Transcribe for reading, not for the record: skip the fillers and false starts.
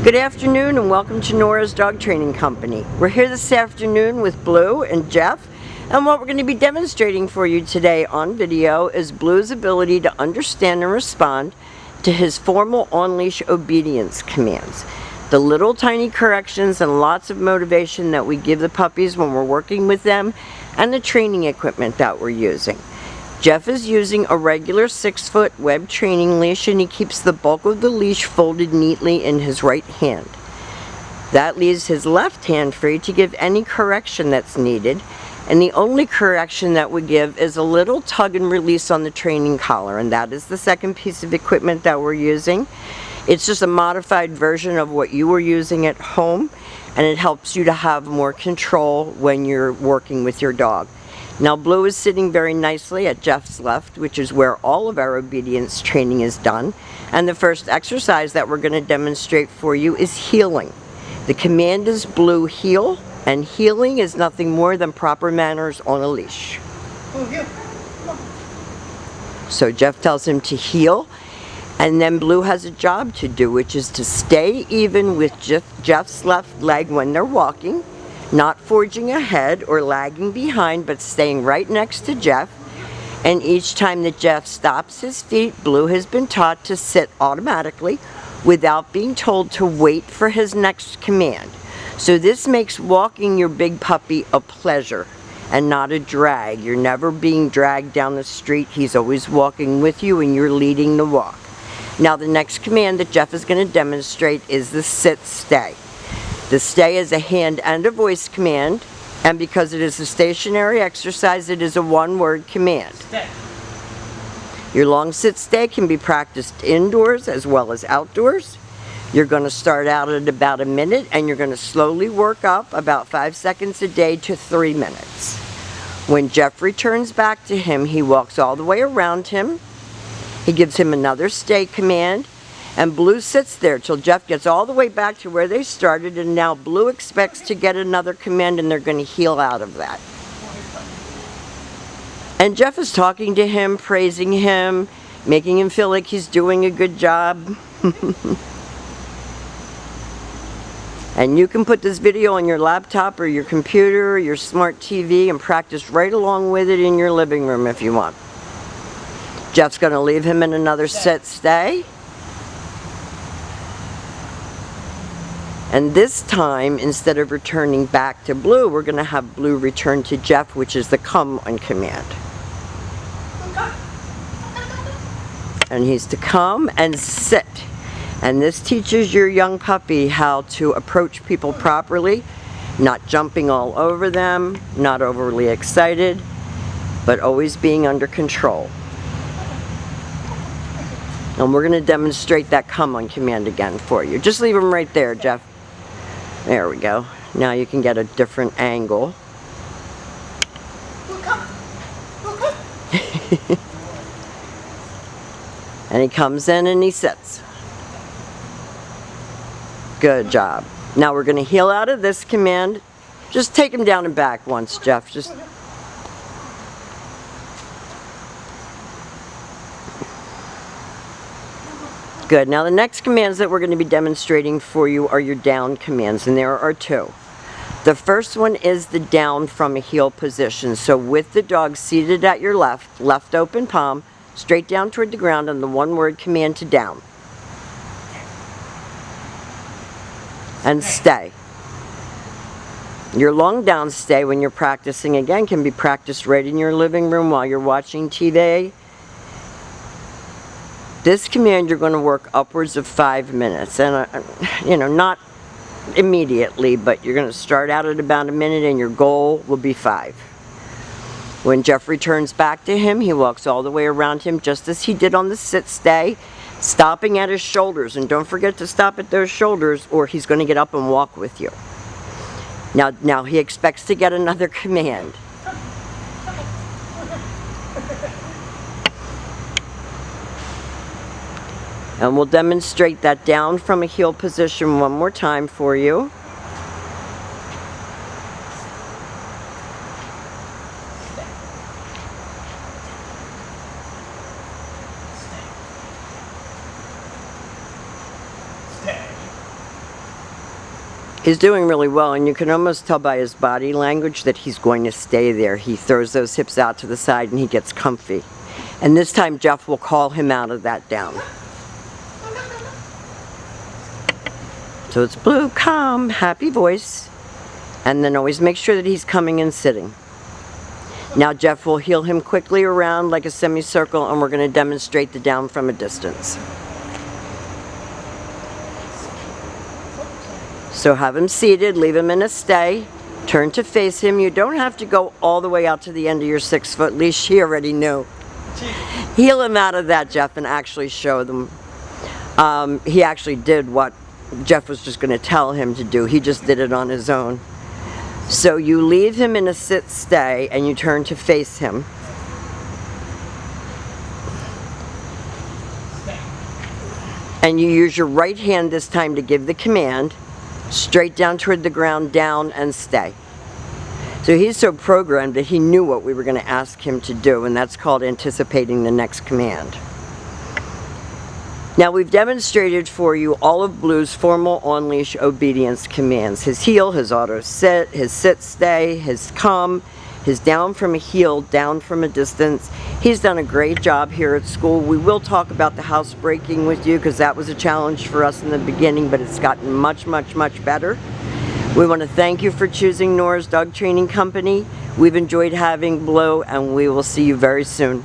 Good afternoon and welcome to Nora's Dog Training Company. We're here this afternoon with Blue and Jeff, and what we're going to be demonstrating for you today on video is Blue's ability to understand and respond to his formal on-leash obedience commands. The little tiny corrections and lots of motivation that we give the puppies when we're working with them, and the training equipment that we're using. Jeff is using a regular 6-foot web training leash, and he keeps the bulk of the leash folded neatly in his right hand. That leaves his left hand free to give any correction that's needed, and the only correction that we give is a little tug and release on the training collar, and that is the second piece of equipment that we're using. It's just a modified version of what you were using at home, and it helps you to have more control when you're working with your dog. Now Blue is sitting very nicely at Jeff's left, which is where all of our obedience training is done. And the first exercise that we're going to demonstrate for you is heeling. The command is Blue heel, and heeling is nothing more than proper manners on a leash. So Jeff tells him to heel, and then Blue has a job to do, which is to stay even with Jeff's left leg when they're walking. Not forging ahead or lagging behind, but staying right next to Jeff. And each time that Jeff stops his feet, Blue has been taught to sit automatically without being told to wait for his next command. So this makes walking your big puppy a pleasure and not a drag. You're never being dragged down the street. He's always walking with you and you're leading the walk. Now the next command that Jeff is going to demonstrate is the sit-stay. The stay is a hand and a voice command, and because it is a stationary exercise, it is a one-word command. Stay. Your long sit-stay can be practiced indoors as well as outdoors. You're going to start out at about a minute, and you're going to slowly work up about 5 seconds a day to 3 minutes. When Jeff returns back to him, he walks all the way around him. He gives him another stay command. And Blue sits there till Jeff gets all the way back to where they started, and now Blue expects to get another command, and they're going to heel out of that. And Jeff is talking to him, praising him, making him feel like he's doing a good job. And you can put this video on your laptop or your computer or your smart TV and practice right along with it in your living room if you want. Jeff's going to leave him in another sit-stay. And this time, instead of returning back to Blue, we're going to have Blue return to Jeff, which is the come on command. And he's to come and sit. And this teaches your young puppy how to approach people properly, not jumping all over them, not overly excited, but always being under control. And we're going to demonstrate that come on command again for you. Just leave him right there, Jeff. There we go. Now you can get a different angle. And he comes in and he sits. Good job. Now we're going to heel out of this command. Just take him down and back once, Jeff. Just good. Now the next commands that we're going to be demonstrating for you are your down commands, and there are two. The first one is the down from a heel position. So with the dog seated at your left open palm, straight down toward the ground, and the one-word command to down. And stay. Your long down stay when you're practicing again can be practiced right in your living room while you're watching TV. This command you're going to work upwards of 5 minutes, and not immediately, but you're going to start out at about a minute and your goal will be 5. When Jeff returns back to him, he walks all the way around him just as he did on the sit-stay, stopping at his shoulders, and don't forget to stop at those shoulders or he's going to get up and walk with you. Now he expects to get another command. And we'll demonstrate that down from a heel position one more time for you. He's doing really well, and you can almost tell by his body language that he's going to stay there. He throws those hips out to the side and he gets comfy. And this time Jeff will call him out of that down. So it's Blue, calm, happy voice. And then always make sure that he's coming and sitting. Now Jeff will heel him quickly around like a semicircle, and we're going to demonstrate the down from a distance. So have him seated, leave him in a stay, turn to face him. You don't have to go all the way out to the end of your 6-foot leash. She already knew. Heel him out of that, Jeff, and actually show them. He actually did what Jeff was just going to tell him to do. He just did it on his own. So you leave him in a sit stay and you turn to face him. And you use your right hand this time to give the command. Straight down toward the ground, down, and stay. So he's so programmed that he knew what we were going to ask him to do, and that's called anticipating the next command. Now we've demonstrated for you all of Blue's formal on-leash obedience commands. His heel, his auto sit, his sit stay, his come, his down from a heel, down from a distance. He's done a great job here at school. We will talk about the housebreaking with you because that was a challenge for us in the beginning, but it's gotten much, much, much better. We want to thank you for choosing Nora's Dog Training Company. We've enjoyed having Blue, and we will see you very soon.